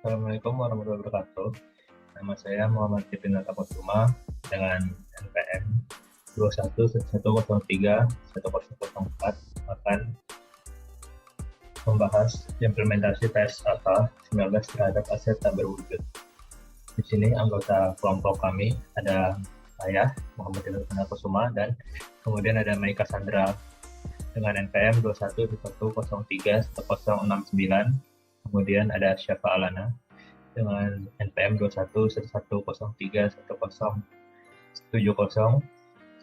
Assalamualaikum warahmatullahi wabarakatuh. Nama saya Muhammad Fitrinata Kusuma dengan NPM 2111031004 akan membahas implementasi PSAK 19 terhadap aset tak berwujud. Di sini anggota kelompok kami ada saya Muhammad Fitrinata Kusuma dan kemudian ada Maika Sandra dengan NPM 2111031069. Kemudian ada Syafa Alana dengan NPM 2111031070.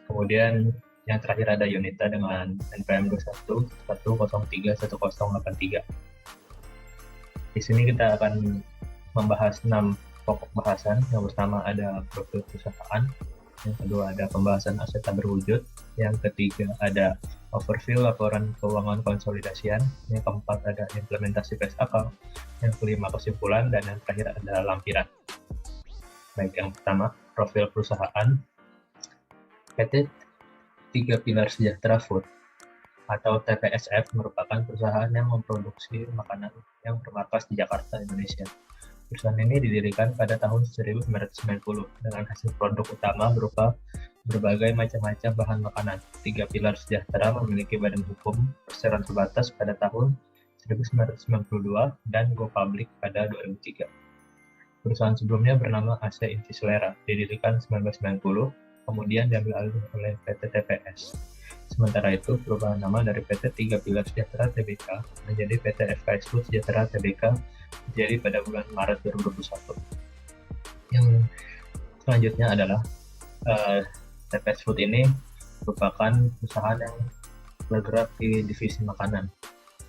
Kemudian yang terakhir ada Yunita dengan NPM 2111031083. Di sini kita akan membahas 6 pokok bahasan. Yang pertama ada profil perusahaan, yang kedua ada pembahasan aset tak berwujud, yang ketiga ada overview laporan keuangan konsolidasian, yang keempat ada implementasi PSAK, yang kelima kesimpulan, dan yang terakhir ada lampiran. Baik, yang pertama profil perusahaan. PT Tiga Pilar Sejahtera Food atau TPSF merupakan perusahaan yang memproduksi makanan yang bermarkas di Jakarta, Indonesia. Perusahaan ini didirikan pada tahun 1990 dengan hasil produk utama berupa berbagai macam-macam bahan makanan. Tiga Pilar Sejahtera memiliki badan hukum perseroan terbatas pada tahun 1992 dan go public pada 2003. Perusahaan sebelumnya bernama AC Inti Selera, didirikan 1990, kemudian diambil alih oleh PT TPS. Sementara itu, perubahan nama dari PT Tiga Pilar Sejahtera Tbk menjadi PT FKS Food Sejahtera Tbk terjadi pada bulan Maret 2021. Yang selanjutnya adalah TPS Food ini merupakan perusahaan yang bergerak di divisi makanan.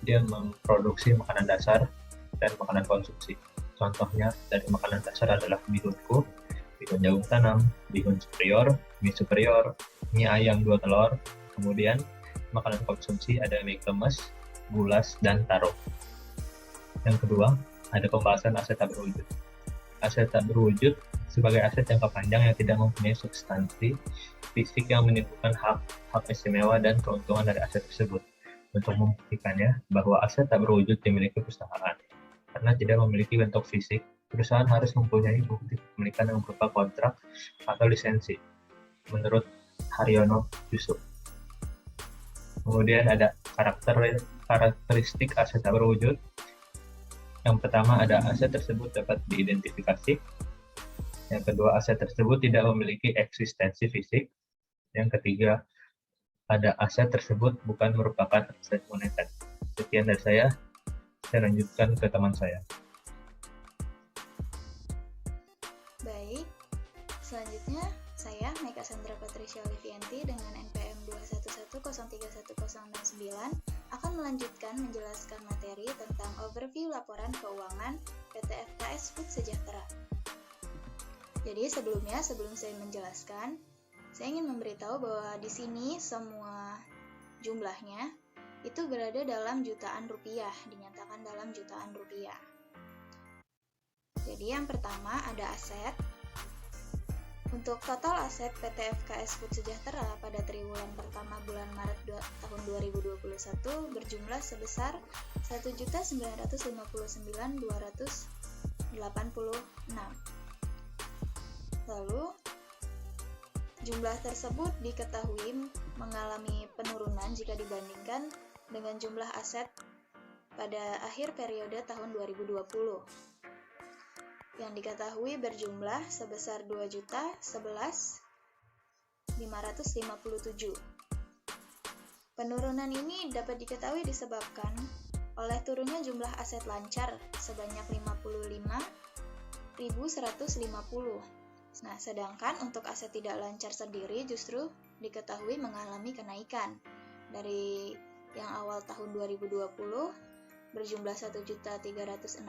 Dia memproduksi makanan dasar dan makanan konsumsi. Contohnya dari makanan dasar adalah bihunku, bihun jagung tanam, bihun superior, mie ayam 2 telur. Kemudian makanan konsumsi ada mie kremes, gulas, dan taro. Yang kedua, ada pembahasan aset tak berwujud. Aset tak berwujud sebagai aset jangka panjang yang tidak mempunyai substansi fisik yang menimbulkan hak istimewa dan keuntungan dari aset tersebut. Untuk membuktikannya bahwa aset tak berwujud dimiliki perusahaan karena tidak memiliki bentuk fisik, perusahaan harus mempunyai bukti kepemilikan yang berupa kontrak atau lisensi, menurut Haryono Yusuf. Kemudian ada karakteristik aset tak berwujud. Yang pertama ada aset tersebut dapat diidentifikasi. Yang kedua, aset tersebut tidak memiliki eksistensi fisik. Yang ketiga, ada aset tersebut bukan merupakan aset moneter. Sekian dari saya lanjutkan ke teman saya. Baik, selanjutnya saya Maika Sandra Patricia Olivianti dengan NPM 211031069 akan melanjutkan menjelaskan materi tentang overview laporan keuangan PT FKS Food Sejahtera. Jadi sebelum saya menjelaskan, saya ingin memberitahu bahwa di sini semua jumlahnya itu berada dalam jutaan rupiah, dinyatakan dalam jutaan rupiah. Jadi yang pertama ada aset. Untuk total aset PT FKS Food Sejahtera pada triwulan pertama bulan Maret tahun 2021 berjumlah sebesar 1.959.286. Lalu, jumlah tersebut diketahui mengalami penurunan jika dibandingkan dengan jumlah aset pada akhir periode tahun 2020. Yang diketahui berjumlah sebesar 2.011.557. Penurunan ini dapat diketahui disebabkan oleh turunnya jumlah aset lancar sebanyak 55.150. Nah, sedangkan untuk aset tidak lancar sendiri justru diketahui mengalami kenaikan dari yang awal tahun 2020 berjumlah 1.316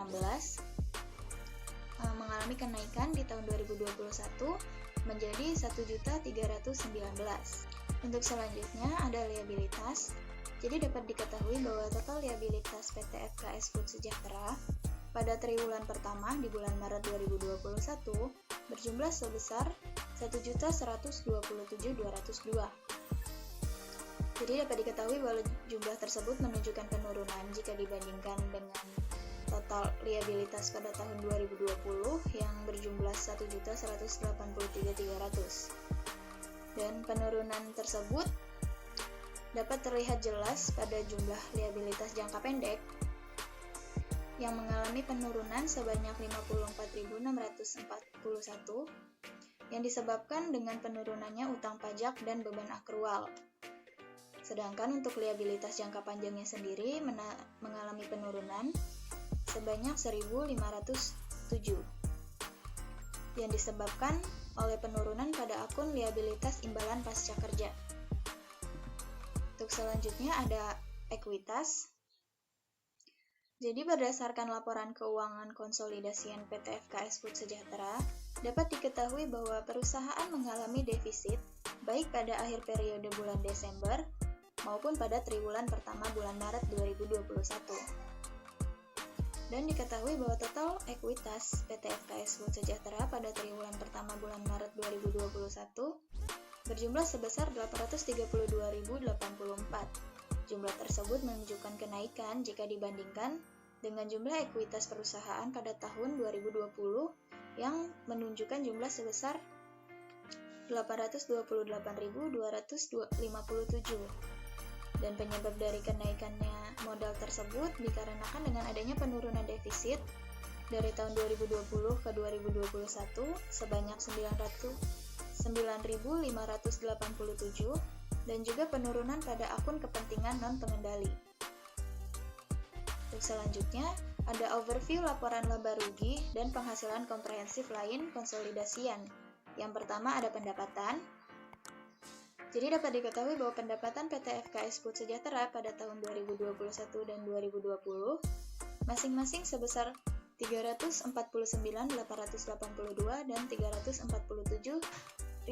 mengalami kenaikan di tahun 2021 menjadi 1.319. Untuk selanjutnya ada liabilitas. Jadi dapat diketahui bahwa total liabilitas PT FKS Food Sejahtera pada triwulan pertama di bulan Maret 2021 berjumlah sebesar 1.127.202. Jadi dapat diketahui bahwa jumlah tersebut menunjukkan penurunan jika dibandingkan dengan total liabilitas pada tahun 2020 yang berjumlah 1.183.300. Dan penurunan tersebut dapat terlihat jelas pada jumlah liabilitas jangka pendek yang mengalami penurunan sebanyak 54.641 yang disebabkan dengan penurunannya utang pajak dan beban akrual. Sedangkan untuk liabilitas jangka panjangnya sendiri mengalami penurunan sebanyak 1.507 yang disebabkan oleh penurunan pada akun liabilitas imbalan pasca kerja. Untuk selanjutnya ada ekuitas. Jadi berdasarkan laporan keuangan konsolidasian PT FKS Food Sejahtera, dapat diketahui bahwa perusahaan mengalami defisit baik pada akhir periode bulan Desember maupun pada triwulan pertama bulan Maret 2021. Dan diketahui bahwa total ekuitas PT FKS Food Sejahtera pada triwulan pertama bulan Maret 2021 berjumlah sebesar 832.084. Jumlah tersebut menunjukkan kenaikan jika dibandingkan dengan jumlah ekuitas perusahaan pada tahun 2020 yang menunjukkan jumlah sebesar 828.257. Dan penyebab dari kenaikannya modal tersebut dikarenakan dengan adanya penurunan defisit dari tahun 2020 ke 2021 sebanyak 9.587 dan juga penurunan pada akun kepentingan non-pengendali. Untuk selanjutnya, ada overview laporan laba rugi dan penghasilan komprehensif lain konsolidasian. Yang pertama ada pendapatan. Jadi dapat diketahui bahwa pendapatan PT FKS Food Sejahtera pada tahun 2021 dan 2020 masing-masing sebesar 349.882 dan 347.227.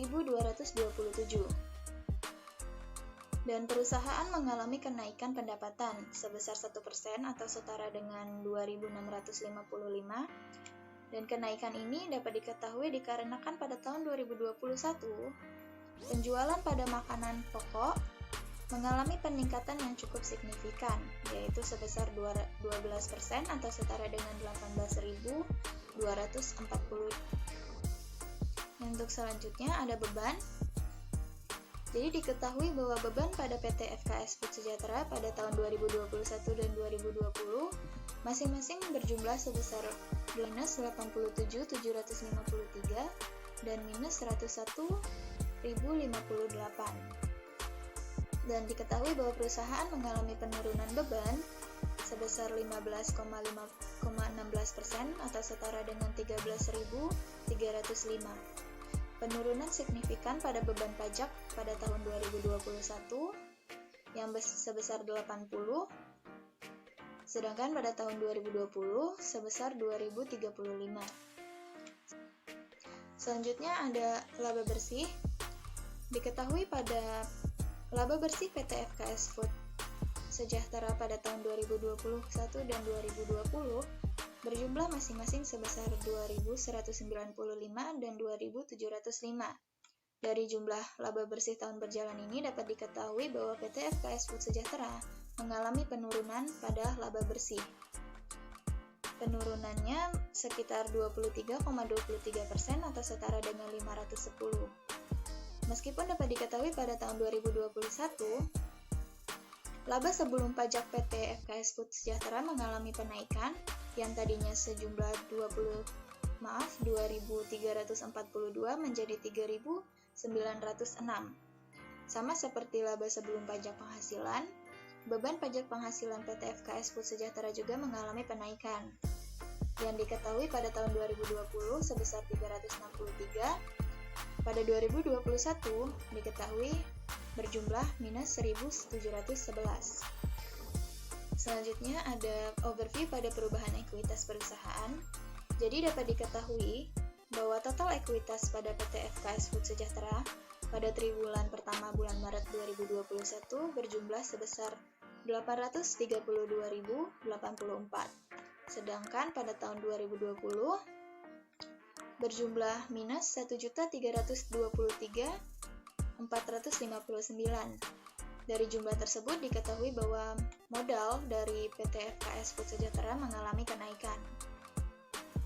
Dan perusahaan mengalami kenaikan pendapatan sebesar 1% atau setara dengan 2.655. Dan kenaikan ini dapat diketahui dikarenakan pada tahun 2021 penjualan pada makanan pokok mengalami peningkatan yang cukup signifikan, yaitu sebesar 12% atau setara dengan 18.240. Untuk selanjutnya ada beban. Jadi diketahui bahwa beban pada PT FKS Food Sejahtera pada tahun 2021 dan 2020 masing-masing berjumlah sebesar minus 87.753 dan minus 101.058. Dan diketahui bahwa perusahaan mengalami penurunan beban sebesar 15,16% atau setara dengan 13.305. Penurunan signifikan pada beban pajak pada tahun 2021 yang sebesar 80, sedangkan pada tahun 2020 sebesar 2.035. Selanjutnya ada laba bersih. Diketahui pada laba bersih PT FKS Food Sejahtera pada tahun 2021 dan 2020 berjumlah masing-masing sebesar 2.195 dan 2.705. Dari jumlah laba bersih tahun berjalan ini dapat diketahui bahwa PT FKS Food Sejahtera mengalami penurunan pada laba bersih. Penurunannya sekitar 23,23% atau setara dengan 510. Meskipun dapat diketahui pada tahun 2021, laba sebelum pajak PT FKS Food Sejahtera mengalami penaikan yang tadinya sejumlah 2.342 menjadi 3.906. Sama seperti laba sebelum pajak penghasilan, beban pajak penghasilan PT FKS Food Sejahtera juga mengalami penaikan. Yang diketahui pada tahun 2020 sebesar 363, pada 2021 diketahui berjumlah minus 1.711. Selanjutnya ada overview pada perubahan ekuitas perusahaan. Jadi dapat diketahui bahwa total ekuitas pada PT FKS Food Sejahtera pada triwulan pertama bulan Maret 2021 berjumlah sebesar 832.084. Sedangkan pada tahun 2020 berjumlah minus 1.323.459. Dari jumlah tersebut diketahui bahwa modal dari PT FKS Food Sejahtera mengalami kenaikan.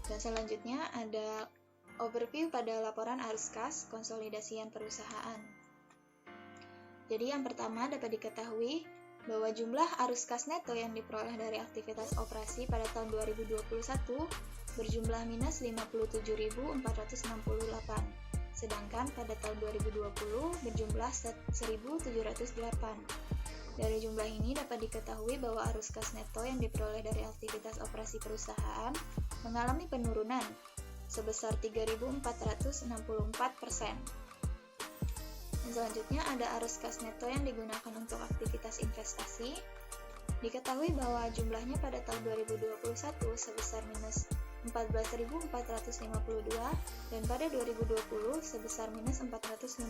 Dan selanjutnya ada overview pada laporan arus kas konsolidasian perusahaan. Jadi yang pertama dapat diketahui bahwa jumlah arus kas neto yang diperoleh dari aktivitas operasi pada tahun 2021 berjumlah minus 57.468, sedangkan pada tahun 2020 berjumlah 1.708. Dari jumlah ini dapat diketahui bahwa arus kas neto yang diperoleh dari aktivitas operasi perusahaan mengalami penurunan sebesar 3.464%. Selanjutnya ada arus kas neto yang digunakan untuk aktivitas investasi. Diketahui bahwa jumlahnya pada tahun 2021 sebesar minus 14.452 dan pada 2020 sebesar minus 457.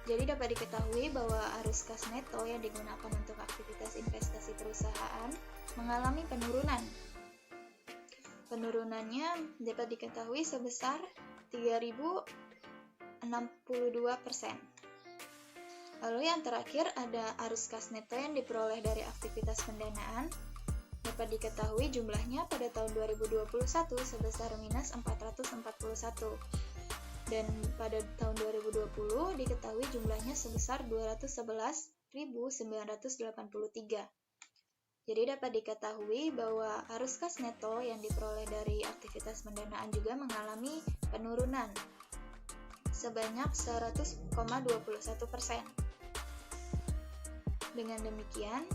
Jadi dapat diketahui bahwa arus kas neto yang digunakan untuk aktivitas investasi perusahaan mengalami penurunan. Penurunannya dapat diketahui sebesar 3.062%. Lalu yang terakhir ada arus kas neto yang diperoleh dari aktivitas pendanaan. Dapat diketahui jumlahnya pada tahun 2021 sebesar minus 441. Dan pada tahun 2020 diketahui jumlahnya sebesar 211.983. Jadi dapat diketahui bahwa arus kas neto yang diperoleh dari aktivitas pendanaan juga mengalami penurunan sebanyak 100,21%. Dengan demikian,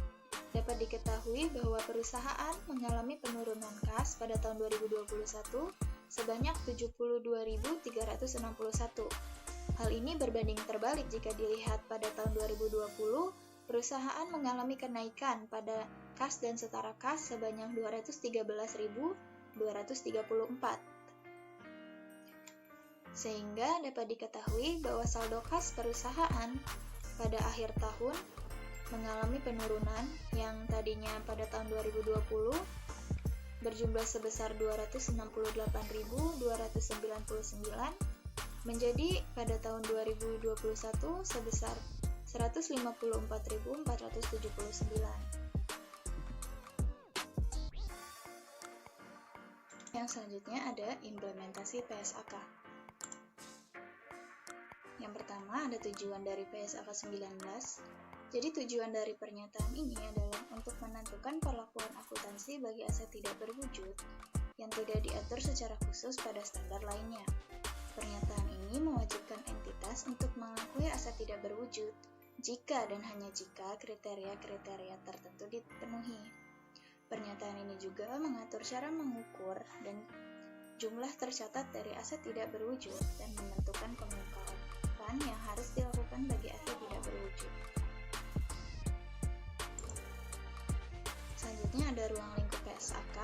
dapat diketahui bahwa perusahaan mengalami penurunan kas pada tahun 2021 sebanyak 72.361. Hal ini berbanding terbalik jika dilihat pada tahun 2020, perusahaan mengalami kenaikan pada kas dan setara kas sebanyak 213.234. Sehingga dapat diketahui bahwa saldo kas perusahaan pada akhir tahun mengalami penurunan yang tadinya pada tahun 2020 berjumlah sebesar 268.299 menjadi pada tahun 2021 sebesar 154.479. Yang selanjutnya ada implementasi PSAK. Yang pertama ada tujuan dari PSAK 19. Jadi tujuan dari pernyataan ini adalah untuk menentukan perlakuan akuntansi bagi aset tidak berwujud yang tidak diatur secara khusus pada standar lainnya. Pernyataan ini mewajibkan entitas untuk mengakui aset tidak berwujud jika dan hanya jika kriteria-kriteria tertentu dipenuhi. Pernyataan ini juga mengatur cara mengukur dan jumlah tercatat dari aset tidak berwujud dan menentukan pengungkapan yang harus dilakukan bagi aset tidak berwujud. Selanjutnya ada ruang lingkup PSAK.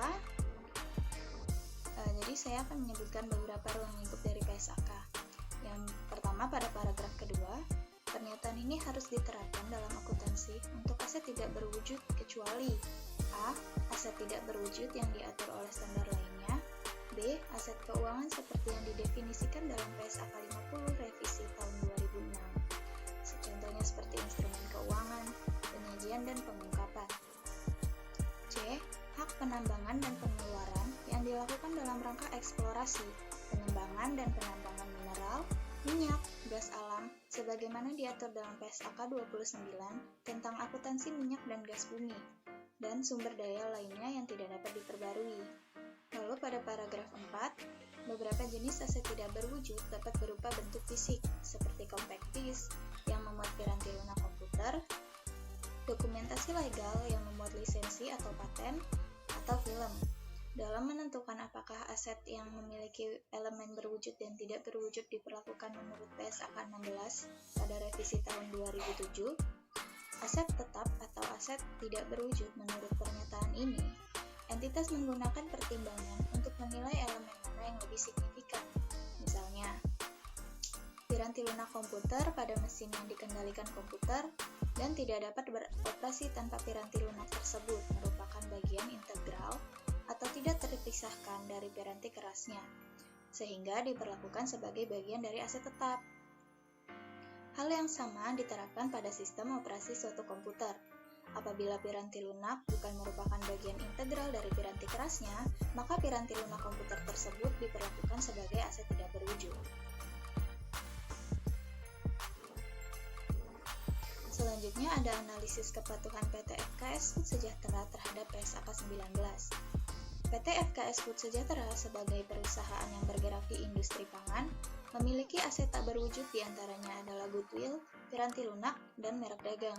Jadi saya akan menyebutkan beberapa ruang lingkup dari PSAK. Yang pertama pada paragraf kedua, pernyataan ini harus diterapkan dalam akuntansi untuk aset tidak berwujud kecuali A. Aset tidak berwujud yang diatur oleh standar lainnya. B. Aset keuangan seperti yang didefinisikan dalam PSAK 50 revisi tahun 2006. Contohnya seperti instrumen keuangan, penyajian dan pengungkapan. C. Hak penambangan dan pengeluaran yang dilakukan dalam rangka eksplorasi, pengembangan dan penambangan mineral, minyak, gas alam, sebagaimana diatur dalam PSAK 29 tentang akuntansi minyak dan gas bumi, dan sumber daya lainnya yang tidak dapat diperbarui. Lalu pada paragraf 4, beberapa jenis aset tidak berwujud dapat berupa bentuk fisik, seperti compact disc yang memuat piranti lunak komputer, dokumentasi legal yang memuat lisensi atau paten, atau film. Dalam menentukan apakah aset yang memiliki elemen berwujud dan tidak berwujud diperlakukan menurut PSAK 16 pada revisi tahun 2007, aset tetap atau aset tidak berwujud menurut pernyataan ini, entitas menggunakan pertimbangan untuk menilai elemen mana yang lebih signifikan. Misalnya, piranti lunak komputer pada mesin yang dikendalikan komputer dan tidak dapat beroperasi tanpa piranti lunak tersebut merupakan bagian integral atau tidak terpisahkan dari piranti kerasnya, sehingga diperlakukan sebagai bagian dari aset tetap. Hal yang sama diterapkan pada sistem operasi suatu komputer. Apabila piranti lunak bukan merupakan bagian integral dari piranti kerasnya, maka piranti lunak komputer tersebut diperlakukan sebagai aset tidak berwujud. Selanjutnya ada analisis kepatuhan PT FKS Food Sejahtera terhadap PSAK 19. PT FKS Food Sejahtera sebagai perusahaan yang bergerak di industri pangan memiliki aset tak berwujud diantaranya adalah goodwill, piranti lunak, dan merek dagang.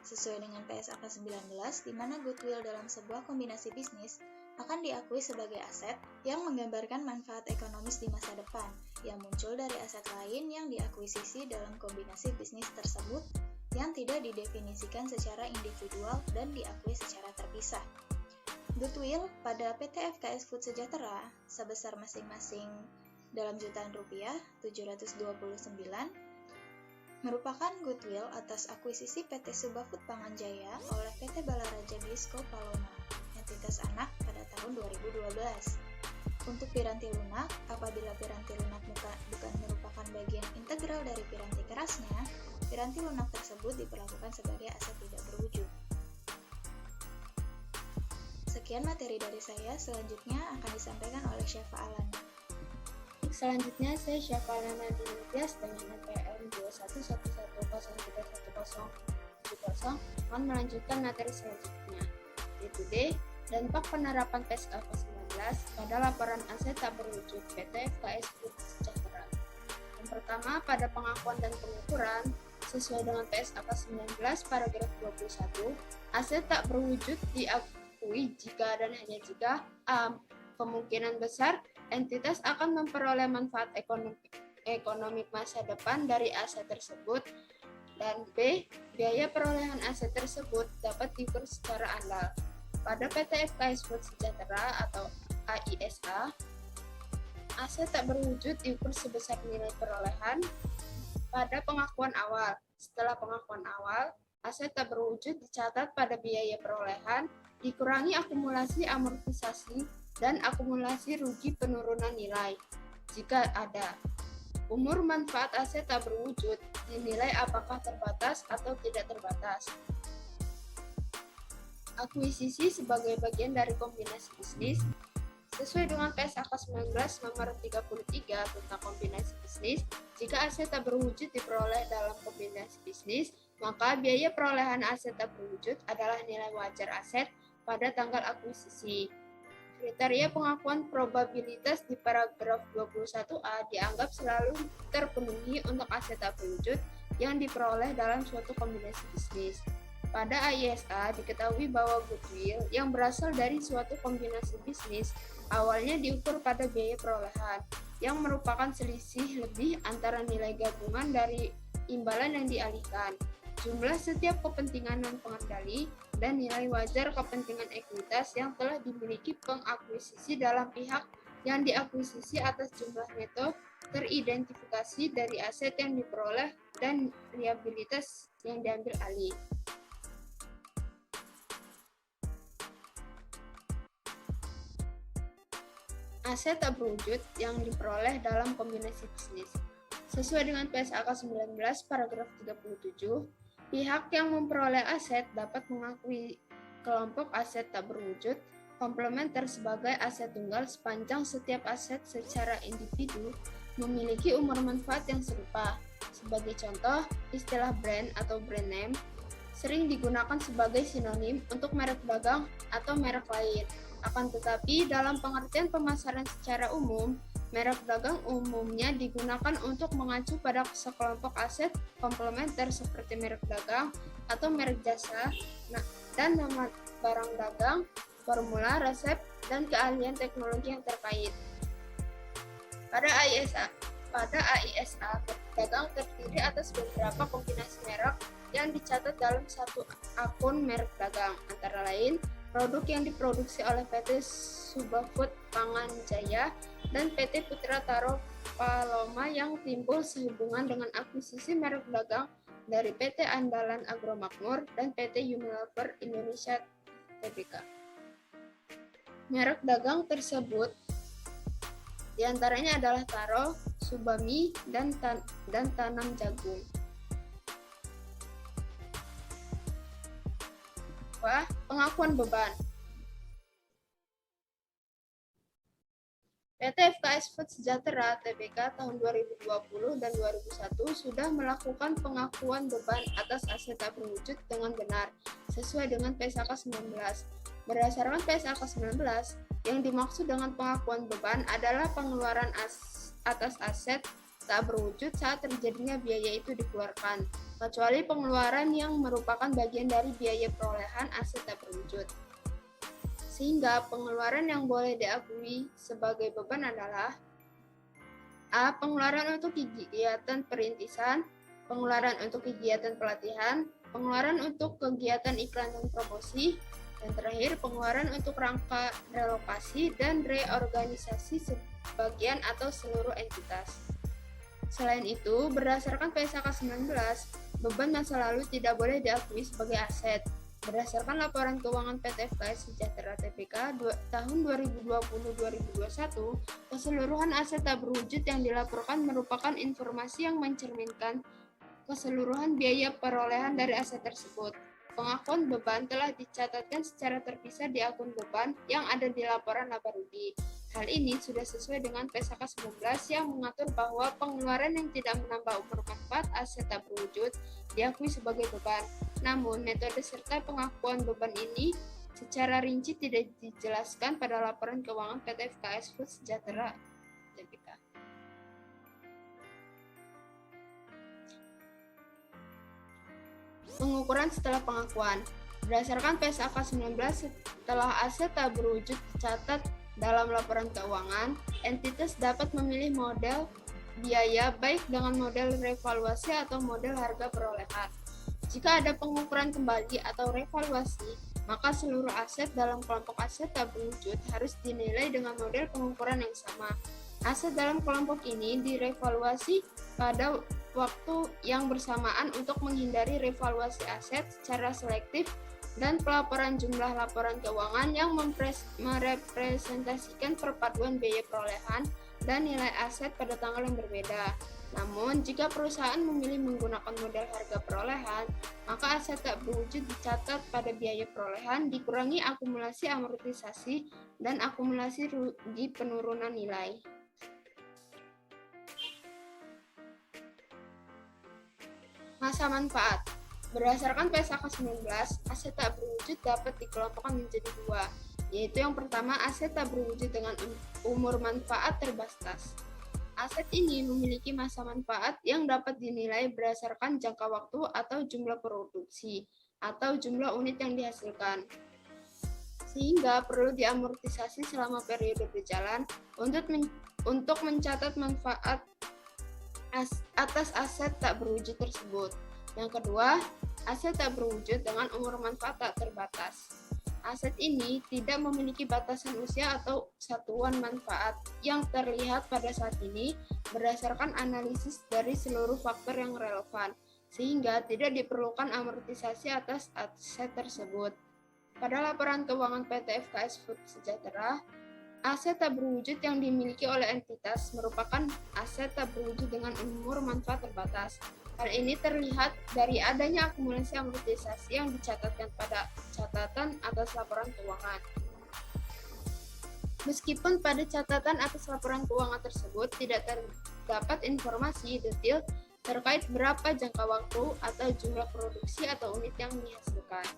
Sesuai dengan PSAK 19, di mana goodwill dalam sebuah kombinasi bisnis akan diakui sebagai aset yang menggambarkan manfaat ekonomis di masa depan yang muncul dari aset lain yang diakuisisi dalam kombinasi bisnis tersebut yang tidak didefinisikan secara individual dan diakui secara terpisah. Goodwill pada PT FKS Food Sejahtera sebesar masing-masing dalam jutaan rupiah 729 merupakan goodwill atas akuisisi PT Subahfood Pangan Jaya oleh PT Balaraja Bisco Paloma, entitas anak pada tahun 2012. Untuk piranti lunak, apabila piranti lunak bukan merupakan bagian integral dari piranti kerasnya, piranti lunak tersebut diperlakukan sebagai aset tidak berwujud. Sekian materi dari saya, selanjutnya akan disampaikan oleh Syafa Alana. Selanjutnya, saya Syafa Alana Dinitias dengan NPM 2111031070 akan melanjutkan materi selanjutnya, yaitu D. Dampak penerapan PSAK 19 pada laporan aset tak berwujud PT FKS Food Sejahtera. Yang pertama, pada pengakuan dan pengukuran, sesuai dengan PSAK 19 paragraf 21, aset tak berwujud diakui jika dan hanya jika A. Kemungkinan besar entitas akan memperoleh manfaat ekonomi masa depan dari aset tersebut, dan B. Biaya perolehan aset tersebut dapat diukur secara andal. Pada PT FKS Food Sejahtera atau AISA, aset tak berwujud diukur sebesar nilai perolehan pada pengakuan awal. Setelah pengakuan awal, aset tak berwujud dicatat pada biaya perolehan, dikurangi akumulasi amortisasi dan akumulasi rugi penurunan nilai. Jika ada umur manfaat aset tak berwujud, dinilai apakah terbatas atau tidak terbatas. Akuisisi sebagai bagian dari kombinasi bisnis sesuai dengan PSAK 19 nomor 33 tentang kombinasi bisnis. Jika aset tak berwujud diperoleh dalam kombinasi bisnis, maka biaya perolehan aset tak berwujud adalah nilai wajar aset pada tanggal akuisisi. Kriteria pengakuan probabilitas di paragraf 21A dianggap selalu terpenuhi untuk aset tak berwujud yang diperoleh dalam suatu kombinasi bisnis. Pada AISA diketahui bahwa goodwill yang berasal dari suatu kombinasi bisnis awalnya diukur pada biaya perolehan, yang merupakan selisih lebih antara nilai gabungan dari imbalan yang dialihkan, jumlah setiap kepentingan non-pengendali, dan nilai wajar kepentingan ekuitas yang telah dimiliki pengakuisisi dalam pihak yang diakuisisi atas jumlah neto teridentifikasi dari aset yang diperoleh dan liabilitas yang diambil alih. Aset tak berwujud yang diperoleh dalam kombinasi bisnis. Sesuai dengan PSAK 19 paragraf 37, pihak yang memperoleh aset dapat mengakui kelompok aset tak berwujud komplementer sebagai aset tunggal sepanjang setiap aset secara individu memiliki umur manfaat yang serupa. Sebagai contoh, istilah brand atau brand name sering digunakan sebagai sinonim untuk merek dagang atau merek lain. Akan tetapi, dalam pengertian pemasaran secara umum, merek dagang umumnya digunakan untuk mengacu pada sekelompok aset komplementer seperti merek dagang atau merek jasa, dan nama barang dagang, formula, resep, dan keahlian teknologi yang terkait. Pada AISA, dagang terdiri atas beberapa kombinasi merek yang dicatat dalam satu akun merek dagang, antara lain produk yang diproduksi oleh PT Subahfood Pangan Jaya dan PT Putra Taro Paloma yang timbul sehubungan dengan akuisisi merek dagang dari PT Andalan Agromakmur dan PT Unilever Indonesia Tbk. Merek dagang tersebut diantaranya adalah Taro, Subami, dan Tanam Jagung. kedua, pengakuan beban. PT FKS Food Sejahtera Tbk tahun 2020 dan 2001 sudah melakukan pengakuan beban atas aset tak berwujud dengan benar sesuai dengan PSAK 19. Berdasarkan PSAK 19, yang dimaksud dengan pengakuan beban adalah pengeluaran atas aset tak berwujud saat terjadinya biaya itu dikeluarkan, kecuali pengeluaran yang merupakan bagian dari biaya perolehan aset tak berwujud. Sehingga pengeluaran yang boleh diakui sebagai beban adalah A. Pengeluaran untuk kegiatan perintisan, pengeluaran untuk kegiatan pelatihan, pengeluaran untuk kegiatan iklan dan promosi, dan terakhir pengeluaran untuk rangka relokasi dan reorganisasi sebagian atau seluruh entitas. Selain itu, berdasarkan PSAK 19, beban masa lalu tidak boleh diakui sebagai aset. Berdasarkan laporan keuangan PT FKS Sejahtera Tbk tahun 2020-2021, keseluruhan aset tak berwujud yang dilaporkan merupakan informasi yang mencerminkan keseluruhan biaya perolehan dari aset tersebut. Pengakuan beban telah dicatatkan secara terpisah di akun beban yang ada di laporan laba rugi. Hal ini sudah sesuai dengan PSAK 19 yang mengatur bahwa pengeluaran yang tidak menambah umur manfaat aset tak berwujud diakui sebagai beban. Namun, metode serta pengakuan beban ini secara rinci tidak dijelaskan pada laporan keuangan PT FKS Food Sejahtera Tbk. Pengukuran setelah pengakuan. Berdasarkan PSAK 19, setelah aset tak berwujud dicatat dalam laporan keuangan, entitas dapat memilih model biaya baik dengan model revaluasi atau model harga perolehan. Jika ada pengukuran kembali atau revaluasi, maka seluruh aset dalam kelompok aset tak berwujud harus dinilai dengan model pengukuran yang sama. Aset dalam kelompok ini direvaluasi pada waktu yang bersamaan untuk menghindari revaluasi aset secara selektif dan pelaporan jumlah laporan keuangan yang merepresentasikan perpaduan biaya perolehan dan nilai aset pada tanggal yang berbeda. Namun, jika perusahaan memilih menggunakan model harga perolehan, maka aset tak berwujud dicatat pada biaya perolehan dikurangi akumulasi amortisasi dan akumulasi rugi penurunan nilai. Masa manfaat. Berdasarkan PSAK 19, aset tak berwujud dapat dikelompokkan menjadi dua, yaitu yang pertama aset tak berwujud dengan umur manfaat terbatas. Aset ini memiliki masa manfaat yang dapat dinilai berdasarkan jangka waktu atau jumlah produksi, atau jumlah unit yang dihasilkan. Sehingga perlu diamortisasi selama periode berjalan untuk mencatat manfaat atas aset tak berwujud tersebut. Yang kedua, aset tak berwujud dengan umur manfaat tak terbatas. Aset ini tidak memiliki batasan usia atau satuan manfaat yang terlihat pada saat ini berdasarkan analisis dari seluruh faktor yang relevan, sehingga tidak diperlukan amortisasi atas aset tersebut. Pada laporan keuangan PT FKS Food Sejahtera, aset tak berwujud yang dimiliki oleh entitas merupakan aset tak berwujud dengan umur manfaat terbatas. Hal ini terlihat dari adanya akumulasi amortisasi yang dicatatkan pada catatan atas laporan keuangan. Meskipun pada catatan atas laporan keuangan tersebut tidak terdapat informasi detail terkait berapa jangka waktu atau jumlah produksi atau unit yang dihasilkan.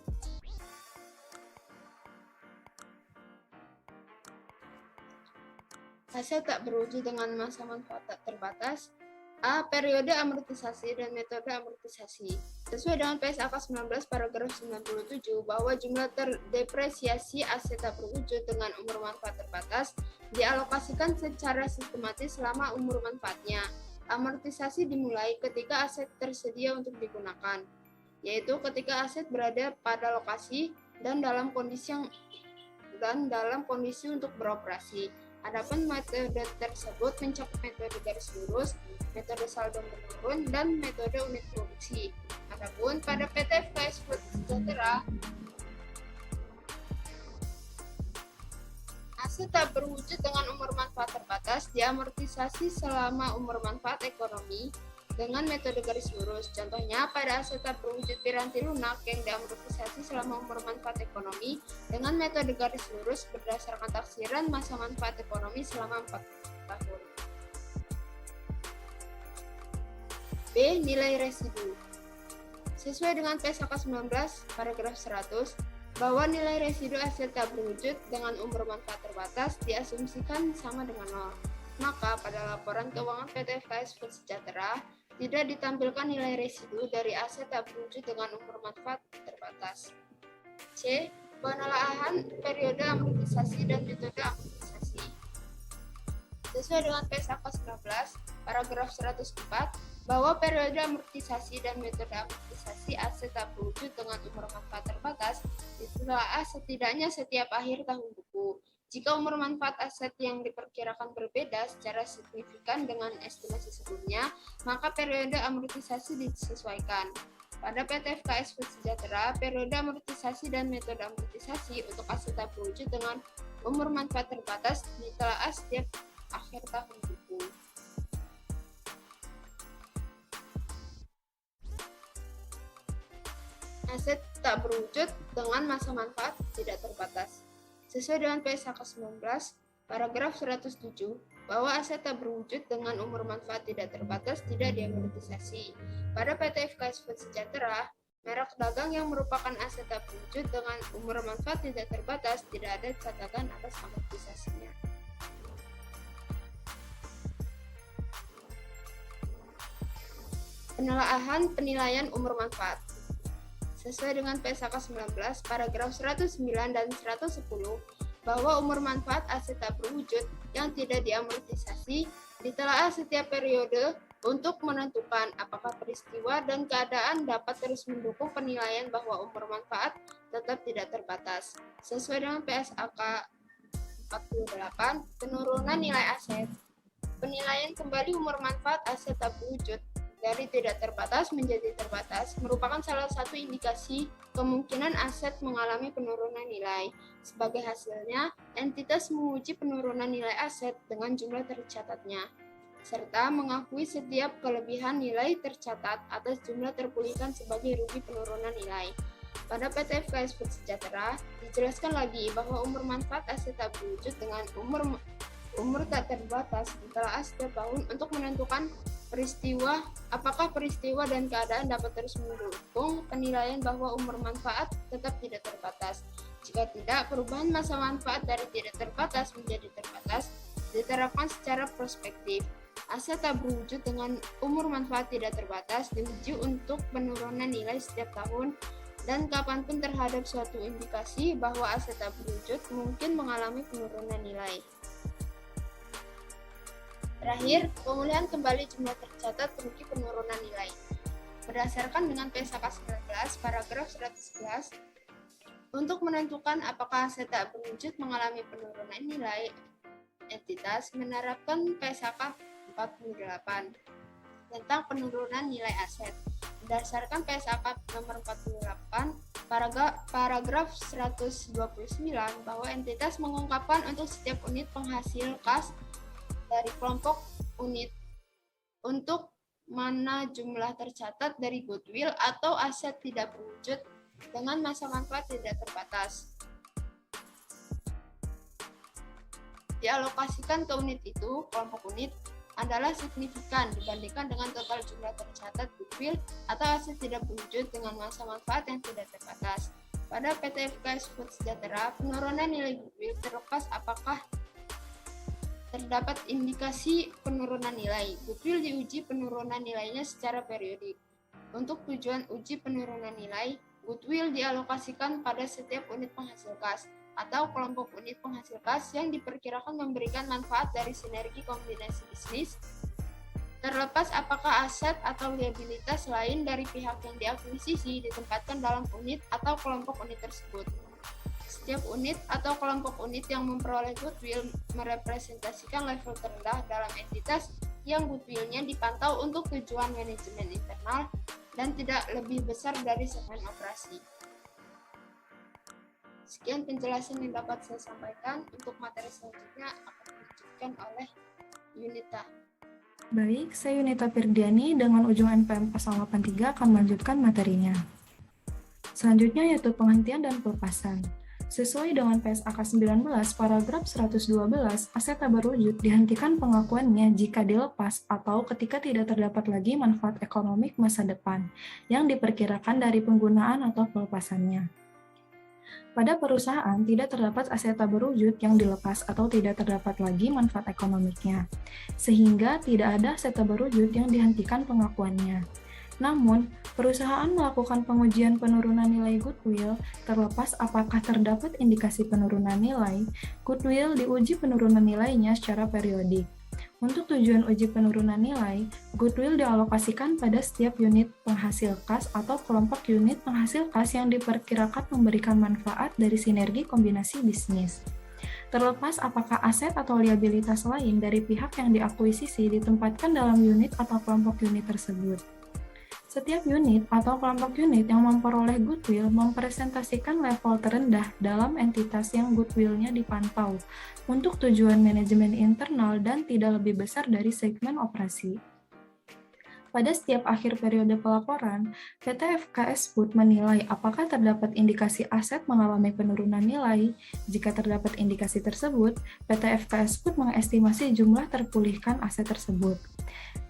Aset tak berwujud dengan masa manfaat tak terbatas. A. Periode amortisasi dan metode amortisasi. Sesuai dengan PSAK 19 paragraf 97 bahwa jumlah terdepresiasi aset tak berwujud dengan umur manfaat terbatas dialokasikan secara sistematis selama umur manfaatnya. Amortisasi dimulai ketika aset tersedia untuk digunakan, yaitu ketika aset berada pada lokasi dan dalam kondisi untuk beroperasi. Adapun metode tersebut mencakup metode garis lurus, metode saldo menurun, dan metode unit produksi. Adapun pada PT FKS Food Sejahtera, aset tak berwujud dengan umur manfaat terbatas diamortisasi selama umur manfaat ekonomi dengan metode garis lurus. Contohnya pada aset tak berwujud piranti lunak yang diamortisasi selama umur manfaat ekonomi dengan metode garis lurus berdasarkan taksiran masa manfaat ekonomi selama 4 tahun. B. Nilai residu. Sesuai dengan PSAK 19 paragraf 100 bahwa nilai residu aset tak berwujud dengan umur manfaat terbatas diasumsikan sama dengan 0. Maka pada laporan keuangan PT FKS Food Sejahtera tidak ditampilkan nilai residu dari aset tak berwujud dengan umur manfaat terbatas. C. Penelaahan periode amortisasi dan metode amortisasi. Sesuai dengan PSAK 19 paragraf 104 bahwa periode amortisasi dan metode amortisasi aset tak berwujud dengan umur manfaat terbatas ditelaah setidaknya setiap akhir tahun buku. Jika umur manfaat aset yang diperkirakan berbeda secara signifikan dengan estimasi sebelumnya, maka periode amortisasi disesuaikan. Pada PT FKS Food Sejahtera, periode amortisasi dan metode amortisasi untuk aset tak berwujud dengan umur manfaat terbatas ditelaah setiap akhir tahun buku. Aset tak berwujud dengan masa manfaat tidak terbatas. Sesuai dengan PSAK 19, paragraf 107, bahwa aset tak berwujud dengan umur manfaat tidak terbatas tidak diamortisasi. Pada PT FKS Food Sejahtera, merek dagang yang merupakan aset tak berwujud dengan umur manfaat tidak terbatas tidak ada catatan atas amortisasinya. Penelaahan penilaian umur manfaat. Sesuai dengan PSAK 19, paragraf 109 dan 110, bahwa umur manfaat aset tak berwujud yang tidak diamortisasi ditelaah setiap periode untuk menentukan apakah peristiwa dan keadaan dapat terus mendukung penilaian bahwa umur manfaat tetap tidak terbatas. Sesuai dengan PSAK 48, penurunan nilai aset. Penilaian kembali umur manfaat aset tak berwujud dari tidak terbatas menjadi terbatas merupakan salah satu indikasi kemungkinan aset mengalami penurunan nilai. Sebagai hasilnya, entitas menguji penurunan nilai aset dengan jumlah tercatatnya, serta mengakui setiap kelebihan nilai tercatat atas jumlah terpulihkan sebagai rugi penurunan nilai. Pada PT FKS Food Sejahtera, dijelaskan lagi bahwa umur manfaat aset tak berwujud dengan umur tak terbatas ditelaah setiap tahun untuk menentukan apakah peristiwa dan keadaan dapat terus mendukung penilaian bahwa umur manfaat tetap tidak terbatas. Jika tidak, perubahan masa manfaat dari tidak terbatas menjadi terbatas diterapkan secara prospektif. Aset tak berwujud dengan umur manfaat tidak terbatas diuji untuk penurunan nilai setiap tahun dan kapanpun terhadap suatu indikasi bahwa aset tak berwujud mungkin mengalami penurunan nilai. Terakhir, pemulihan kembali jumlah tercatat rugi penurunan nilai. Berdasarkan dengan PSAK 19, paragraf 111, untuk menentukan apakah aset tak berwujud mengalami penurunan nilai, entitas menerapkan PSAK 48 tentang penurunan nilai aset. Berdasarkan PSAK nomor 48, paragraf 129, bahwa entitas mengungkapkan untuk setiap unit penghasil kas dari kelompok unit untuk mana jumlah tercatat dari goodwill atau aset tidak berwujud dengan masa manfaat tidak terbatas. Dialokasikan ke unit itu, kelompok unit adalah signifikan dibandingkan dengan total jumlah tercatat goodwill atau aset tidak berwujud dengan masa manfaat yang tidak terbatas. Pada PT FKS Food Sejahtera, penurunan nilai goodwill terlepas apakah terdapat indikasi penurunan nilai. Goodwill diuji penurunan nilainya secara periodik. Untuk tujuan uji penurunan nilai, goodwill dialokasikan pada setiap unit penghasil kas atau kelompok unit penghasil kas yang diperkirakan memberikan manfaat dari sinergi kombinasi bisnis, terlepas apakah aset atau liabilitas lain dari pihak yang diakuisisi ditempatkan dalam unit atau kelompok unit tersebut. Setiap unit atau kelompok unit yang memperoleh goodwill merepresentasikan level terendah dalam entitas yang goodwill-nya dipantau untuk tujuan manajemen internal dan tidak lebih besar dari segmen operasi. Sekian penjelasan yang dapat saya sampaikan. Untuk materi selanjutnya akan dilanjutkan oleh Yunita. Baik, saya Yunita Firdiani dengan ujung NPM 083 akan melanjutkan materinya. Selanjutnya yaitu penghentian dan pelepasan. Sesuai dengan PSAK 19, paragraf 112, aset tak berwujud dihentikan pengakuannya jika dilepas atau ketika tidak terdapat lagi manfaat ekonomi masa depan yang diperkirakan dari penggunaan atau pelepasannya. Pada perusahaan, tidak terdapat aset tak berwujud yang dilepas atau tidak terdapat lagi manfaat ekonomiknya, sehingga tidak ada aset tak berwujud yang dihentikan pengakuannya. Namun, perusahaan melakukan pengujian penurunan nilai goodwill terlepas apakah terdapat indikasi penurunan nilai, goodwill diuji penurunan nilainya secara periodik. Untuk tujuan uji penurunan nilai, goodwill dialokasikan pada setiap unit penghasil kas atau kelompok unit penghasil kas yang diperkirakan memberikan manfaat dari sinergi kombinasi bisnis. Terlepas apakah aset atau liabilitas lain dari pihak yang diakuisisi ditempatkan dalam unit atau kelompok unit tersebut. Setiap unit atau kelompok unit yang memperoleh goodwill mempresentasikan level terendah dalam entitas yang goodwill-nya dipantau untuk tujuan manajemen internal dan tidak lebih besar dari segmen operasi. Pada setiap akhir periode pelaporan, PT FKS Food menilai apakah terdapat indikasi aset mengalami penurunan nilai. Jika terdapat indikasi tersebut, PT FKS Food mengestimasi jumlah terpulihkan aset tersebut.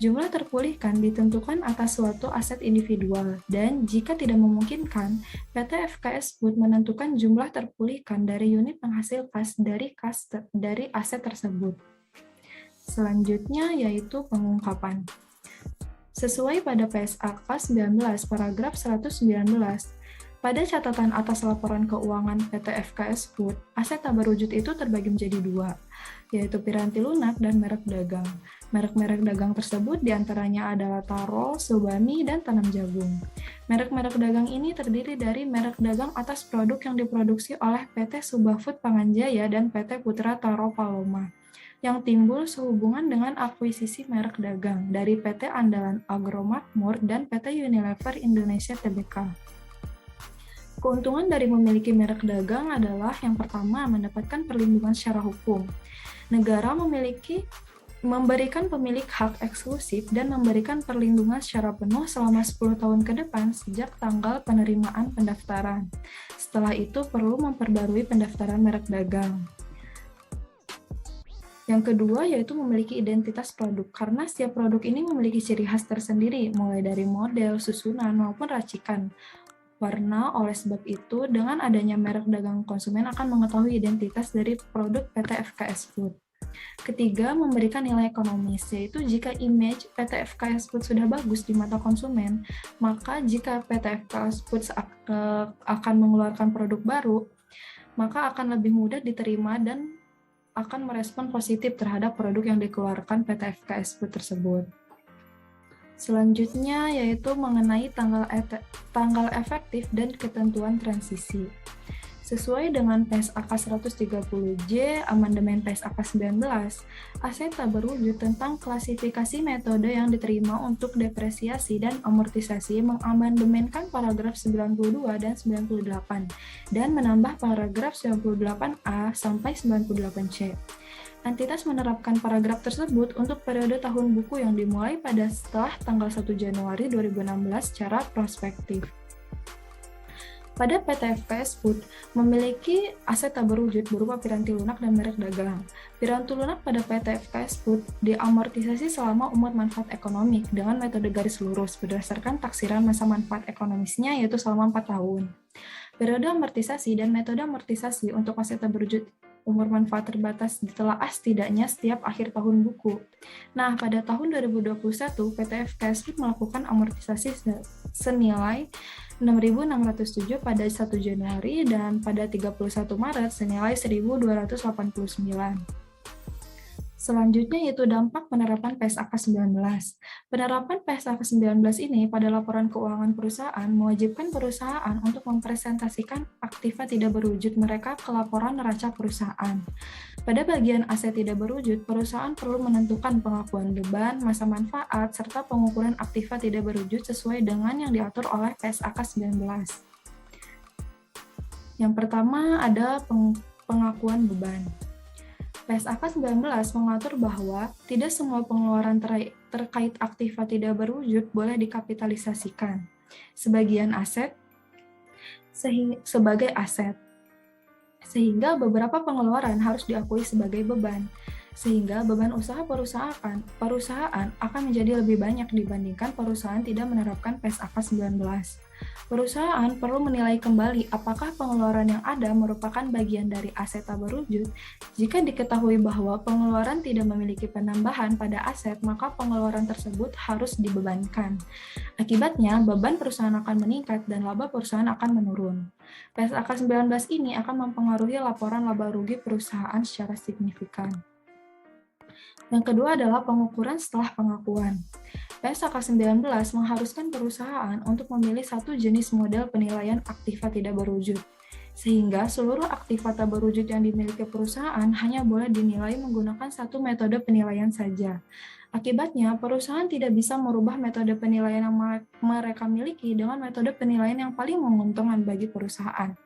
Jumlah terpulihkan ditentukan atas suatu aset individual, dan jika tidak memungkinkan, PT FKS Food menentukan jumlah terpulihkan dari unit penghasil kas dari aset tersebut. Selanjutnya yaitu pengungkapan. Sesuai pada PSAK 19 paragraf 119, pada catatan atas laporan keuangan PT FKS Food, aset tak berwujud itu terbagi menjadi dua, yaitu piranti lunak dan merek dagang. Merek-merek dagang tersebut diantaranya adalah Taro, Subami, dan Tanam Jagung. Merek-merek dagang ini terdiri dari merek dagang atas produk yang diproduksi oleh PT Subahfood Panganjaya dan PT Putra Taro Paloma, yang timbul sehubungan dengan akuisisi merek dagang dari PT Andalan Agromakmur dan PT Unilever Indonesia Tbk. Keuntungan dari memiliki merek dagang adalah yang pertama, mendapatkan perlindungan secara hukum. Negara memberikan pemilik hak eksklusif dan memberikan perlindungan secara penuh selama 10 tahun ke depan sejak tanggal penerimaan pendaftaran. Setelah itu perlu memperbarui pendaftaran merek dagang. Yang kedua yaitu memiliki identitas produk, karena setiap produk ini memiliki ciri khas tersendiri, mulai dari model, susunan, maupun racikan warna. Oleh sebab itu, dengan adanya merek dagang, konsumen akan mengetahui identitas dari produk PT FKS Food. Ketiga, memberikan nilai ekonomis, yaitu jika image PT FKS Food sudah bagus di mata konsumen, maka jika PT FKS Food akan mengeluarkan produk baru, maka akan lebih mudah diterima dan akan merespon positif terhadap produk yang dikeluarkan PT FKS Food tersebut. Selanjutnya yaitu mengenai tanggal efektif dan ketentuan transisi. Sesuai dengan PSAK 130J, amandemen PSAK 19, aset tak berwujud tentang klasifikasi metode yang diterima untuk depresiasi dan amortisasi mengamandemenkan paragraf 92 dan 98, dan menambah paragraf 98A sampai 98C. Entitas menerapkan paragraf tersebut untuk periode tahun buku yang dimulai pada setelah tanggal 1 Januari 2016 secara prospektif. Pada PT FKS Food memiliki aset tak berwujud berupa piranti lunak dan merek dagang. Piranti lunak pada PT FKS Food diamortisasi selama umur manfaat ekonomik dengan metode garis lurus berdasarkan taksiran masa manfaat ekonomisnya, yaitu selama 4 tahun. Periode amortisasi dan metode amortisasi untuk aset tak berwujud umur manfaat terbatas ditelaah setidaknya setiap akhir tahun buku. Nah, pada tahun 2021, PT FKS Food melakukan amortisasi senilai 6.607 pada 1 Januari dan pada 31 Maret senilai 1.289. Selanjutnya yaitu dampak penerapan PSAK 19. Penerapan PSAK 19 ini pada laporan keuangan perusahaan mewajibkan perusahaan untuk mempresentasikan aktiva tidak berwujud mereka ke laporan neraca perusahaan. Pada bagian aset tidak berwujud, perusahaan perlu menentukan pengakuan beban, masa manfaat, serta pengukuran aktiva tidak berwujud sesuai dengan yang diatur oleh PSAK 19. Yang pertama ada pengakuan beban. PSAK 19 mengatur bahwa tidak semua pengeluaran terkait aktiva tidak berwujud boleh dikapitalisasikan sebagian aset sebagai aset, sehingga beberapa pengeluaran harus diakui sebagai beban, sehingga beban usaha perusahaan akan menjadi lebih banyak dibandingkan perusahaan tidak menerapkan PSAK 19. Perusahaan perlu menilai kembali apakah pengeluaran yang ada merupakan bagian dari aset tak berwujud. Jika diketahui bahwa pengeluaran tidak memiliki penambahan pada aset, maka pengeluaran tersebut harus dibebankan. Akibatnya, beban perusahaan akan meningkat dan laba perusahaan akan menurun. PSAK 19 ini akan mempengaruhi laporan laba rugi perusahaan secara signifikan. Yang kedua adalah pengukuran setelah pengakuan. PSAK 19 mengharuskan perusahaan untuk memilih satu jenis model penilaian aktiva tidak berwujud, sehingga seluruh aktiva tak berwujud yang dimiliki perusahaan hanya boleh dinilai menggunakan satu metode penilaian saja. Akibatnya, perusahaan tidak bisa merubah metode penilaian yang mereka miliki dengan metode penilaian yang paling menguntungkan bagi perusahaan.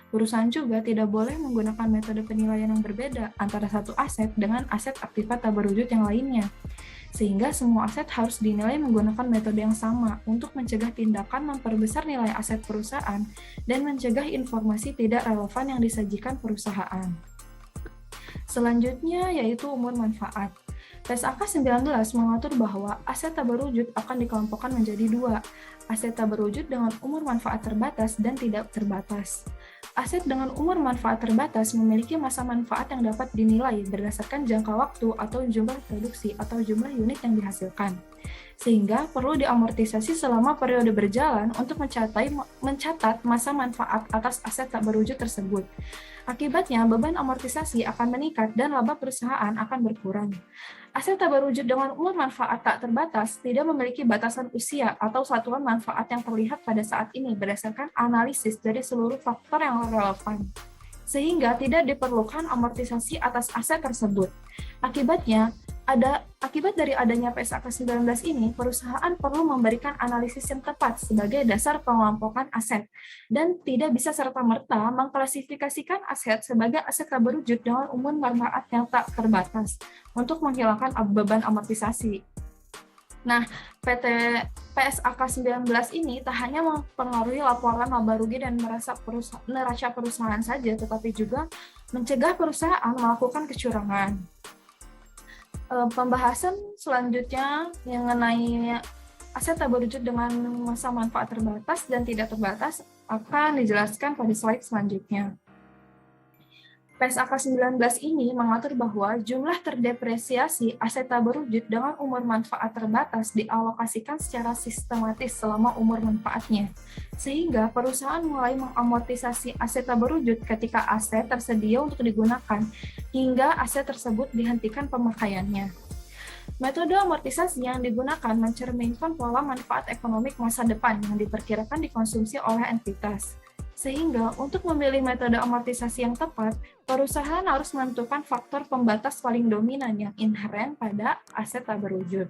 Perusahaan juga tidak boleh menggunakan metode penilaian yang berbeda antara satu aset dengan aset aktiva tak berwujud yang lainnya, sehingga semua aset harus dinilai menggunakan metode yang sama untuk mencegah tindakan memperbesar nilai aset perusahaan dan mencegah informasi tidak relevan yang disajikan perusahaan. Selanjutnya yaitu umur manfaat. PSAK 19 mengatur bahwa aset tak berwujud akan dikelompokkan menjadi dua, aset tak berwujud dengan umur manfaat terbatas dan tidak terbatas. Aset dengan umur manfaat terbatas memiliki masa manfaat yang dapat dinilai berdasarkan jangka waktu atau jumlah produksi atau jumlah unit yang dihasilkan, sehingga perlu diamortisasi selama periode berjalan untuk mencatat masa manfaat atas aset tak berwujud tersebut. Akibatnya, beban amortisasi akan meningkat dan laba perusahaan akan berkurang. Aset tak berwujud dengan umur manfaat tak terbatas tidak memiliki batasan usia atau satuan manfaat yang terlihat pada saat ini berdasarkan analisis dari seluruh faktor yang relevan, sehingga tidak diperlukan amortisasi atas aset tersebut. Akibat dari adanya PSAK 19 ini, perusahaan perlu memberikan analisis yang tepat sebagai dasar pengelompokan aset dan tidak bisa serta-merta mengklasifikasikan aset sebagai aset tak berwujud dengan umur manfaat yang tak terbatas untuk menghilangkan beban amortisasi. Nah, PSAK 19 ini tak hanya mempengaruhi laporan laba rugi dan neraca perusahaan saja, tetapi juga mencegah perusahaan melakukan kecurangan. Pembahasan selanjutnya mengenai aset tak berwujud dengan masa manfaat terbatas dan tidak terbatas akan dijelaskan pada slide selanjutnya. PSAK 19 ini mengatur bahwa jumlah terdepresiasi aset tak berwujud dengan umur manfaat terbatas dialokasikan secara sistematis selama umur manfaatnya, sehingga perusahaan mulai mengamortisasi aset tak berwujud ketika aset tersedia untuk digunakan hingga aset tersebut dihentikan pemakaiannya. Metode amortisasi yang digunakan mencerminkan pola manfaat ekonomi masa depan yang diperkirakan dikonsumsi oleh entitas. Sehingga untuk memilih metode amortisasi yang tepat, perusahaan harus menentukan faktor pembatas paling dominan yang inheren pada aset tak berwujud.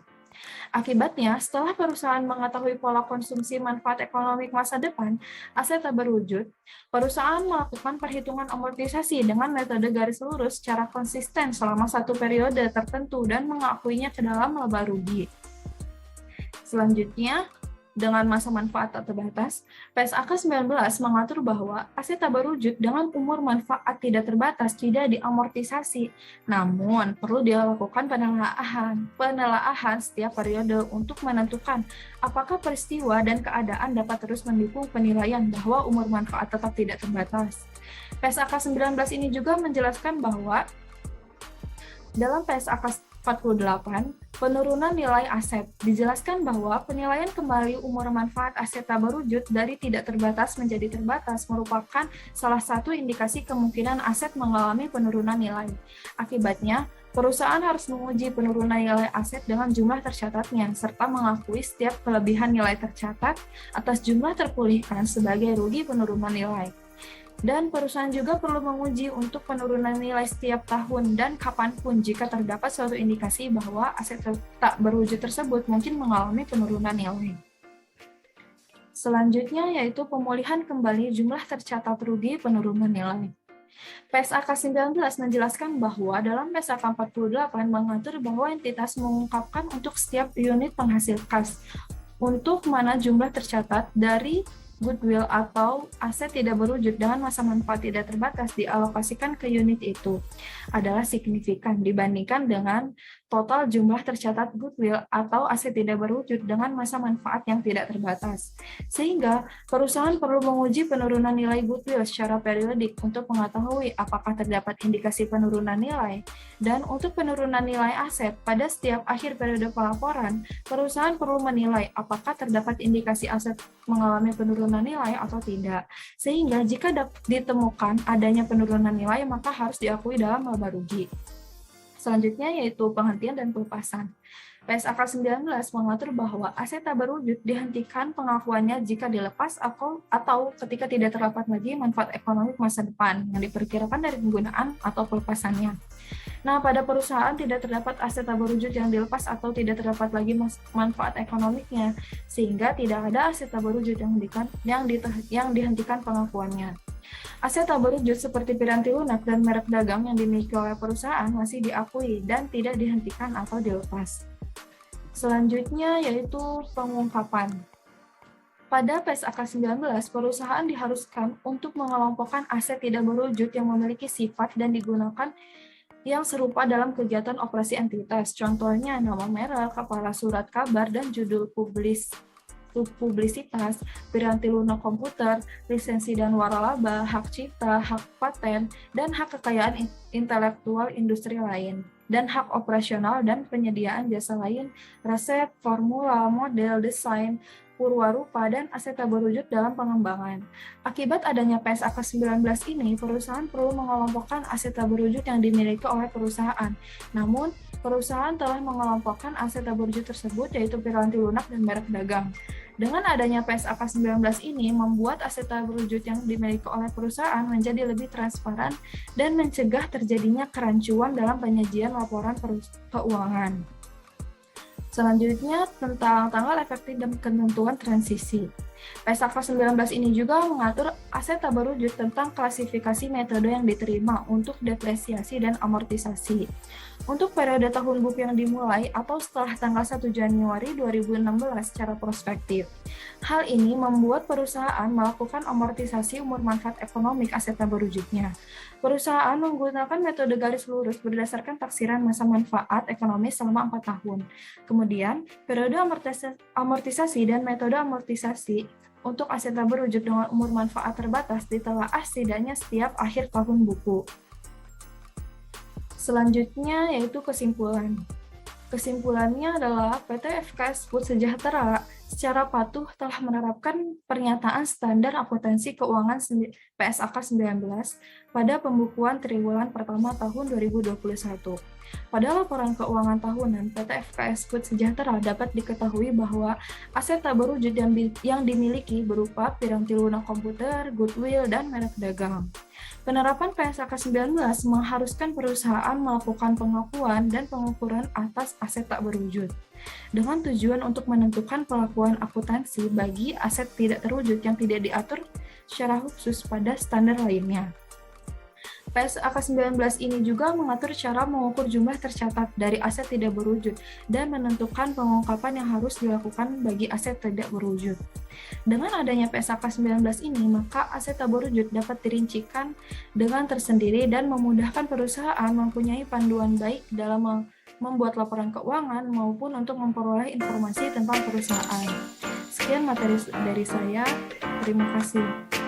Akibatnya, setelah perusahaan mengetahui pola konsumsi manfaat ekonomi masa depan aset tak berwujud, perusahaan melakukan perhitungan amortisasi dengan metode garis lurus secara konsisten selama satu periode tertentu dan mengakuinya ke dalam laba rugi. Selanjutnya, dengan masa manfaat tak terbatas, PSAK 19 mengatur bahwa aset tak berwujud dengan umur manfaat tidak terbatas tidak diamortisasi, namun perlu dilakukan penelaahan setiap periode untuk menentukan apakah peristiwa dan keadaan dapat terus mendukung penilaian bahwa umur manfaat tetap tidak terbatas. PSAK 19 ini juga menjelaskan bahwa dalam PSAK 48, penurunan nilai aset. Dijelaskan bahwa penilaian kembali umur manfaat aset tak berwujud dari tidak terbatas menjadi terbatas merupakan salah satu indikasi kemungkinan aset mengalami penurunan nilai. Akibatnya, perusahaan harus menguji penurunan nilai aset dengan jumlah tercatatnya, serta mengakui setiap kelebihan nilai tercatat atas jumlah terpulihkan sebagai rugi penurunan nilai. Dan perusahaan juga perlu menguji untuk penurunan nilai setiap tahun dan kapanpun jika terdapat suatu indikasi bahwa aset tak berwujud tersebut mungkin mengalami penurunan nilai. Selanjutnya yaitu pemulihan kembali jumlah tercatat rugi penurunan nilai. PSAK 19 menjelaskan bahwa dalam PSAK 48 mengatur bahwa entitas mengungkapkan untuk setiap unit penghasil kas untuk mana jumlah tercatat dari goodwill atau aset tidak berwujud dengan masa manfaat tidak terbatas dialokasikan ke unit itu adalah signifikan dibandingkan dengan total jumlah tercatat goodwill atau aset tidak berwujud dengan masa manfaat yang tidak terbatas. Sehingga perusahaan perlu menguji penurunan nilai goodwill secara periodik untuk mengetahui apakah terdapat indikasi penurunan nilai. Dan untuk penurunan nilai aset pada setiap akhir periode pelaporan, perusahaan perlu menilai apakah terdapat indikasi aset mengalami penurunan nilai atau tidak. Sehingga jika ditemukan adanya penurunan nilai, maka harus diakui dalam laba rugi. Selanjutnya yaitu penghentian dan pelepasan. PSAK 19 mengatur bahwa aset tak berwujud dihentikan pengakuannya jika dilepas atau ketika tidak terdapat lagi manfaat ekonomi masa depan yang diperkirakan dari penggunaan atau pelepasannya. Nah, pada perusahaan tidak terdapat aset tak berwujud yang dilepas atau tidak terdapat lagi manfaat ekonomiknya, sehingga tidak ada aset tak berwujud yang dihentikan pengakuannya. Aset tak berwujud seperti piranti lunak dan merek dagang yang dimiliki oleh perusahaan masih diakui dan tidak dihentikan atau dilepas. Selanjutnya yaitu pengungkapan. Pada PSAK 19, perusahaan diharuskan untuk mengelompokkan aset tidak berwujud yang memiliki sifat dan digunakan yang serupa dalam kegiatan operasi entitas. Contohnya nama merek, kepala surat kabar, dan judul publisitas, piranti lunak komputer, lisensi dan waralaba, hak cipta, hak paten, dan hak kekayaan intelektual industri lain, dan hak operasional dan penyediaan jasa lain, resep, formula, model, desain, purwarupa, dan aset tak berwujud dalam pengembangan. Akibat adanya PSAK 19 ini, perusahaan perlu mengelompokkan aset tak berwujud yang dimiliki oleh perusahaan. Namun, perusahaan telah mengelompokkan aset tak berwujud tersebut, yaitu piranti lunak dan merek dagang. Dengan adanya PSAK 19 ini, membuat aset tak berwujud yang dimiliki oleh perusahaan menjadi lebih transparan dan mencegah terjadinya kerancuan dalam penyajian laporan keuangan. Selanjutnya, tentang tanggal efektif dan ketentuan transisi. PSAK 19 ini juga mengatur aset tak berwujud tentang klasifikasi metode yang diterima untuk depresiasi dan amortisasi. Untuk periode tahun buku yang dimulai atau setelah tanggal 1 Januari 2016 secara prospektif. Hal ini membuat perusahaan melakukan amortisasi umur manfaat ekonomik aset tak berwujudnya. Perusahaan menggunakan metode garis lurus berdasarkan taksiran masa manfaat ekonomi selama 4 tahun. Kemudian, periode amortisasi dan metode amortisasi untuk aset tak berwujud dengan umur manfaat terbatas ditelaah setidaknya setiap akhir tahun buku. Selanjutnya yaitu kesimpulan. Kesimpulannya adalah PT FKS Food Sejahtera secara patuh telah menerapkan pernyataan standar akuntansi keuangan PSAK 19 pada pembukuan triwulan pertama tahun 2021. Pada laporan keuangan tahunan, PT FKS Food Sejahtera dapat diketahui bahwa aset tak berwujud yang dimiliki berupa piranti lunak komputer, goodwill, dan merek dagang. Penerapan PSAK 19 mengharuskan perusahaan melakukan pengakuan dan pengukuran atas aset tak berwujud, dengan tujuan untuk menentukan pelakuan akuntansi bagi aset tidak terwujud yang tidak diatur secara khusus pada standar lainnya. PSAK 19 ini juga mengatur cara mengukur jumlah tercatat dari aset tidak berwujud dan menentukan pengungkapan yang harus dilakukan bagi aset tidak berwujud. Dengan adanya PSAK 19 ini, maka aset tak berwujud dapat dirincikan dengan tersendiri dan memudahkan perusahaan mempunyai panduan baik dalam membuat laporan keuangan maupun untuk memperoleh informasi tentang perusahaan. Sekian materi dari saya. Terima kasih.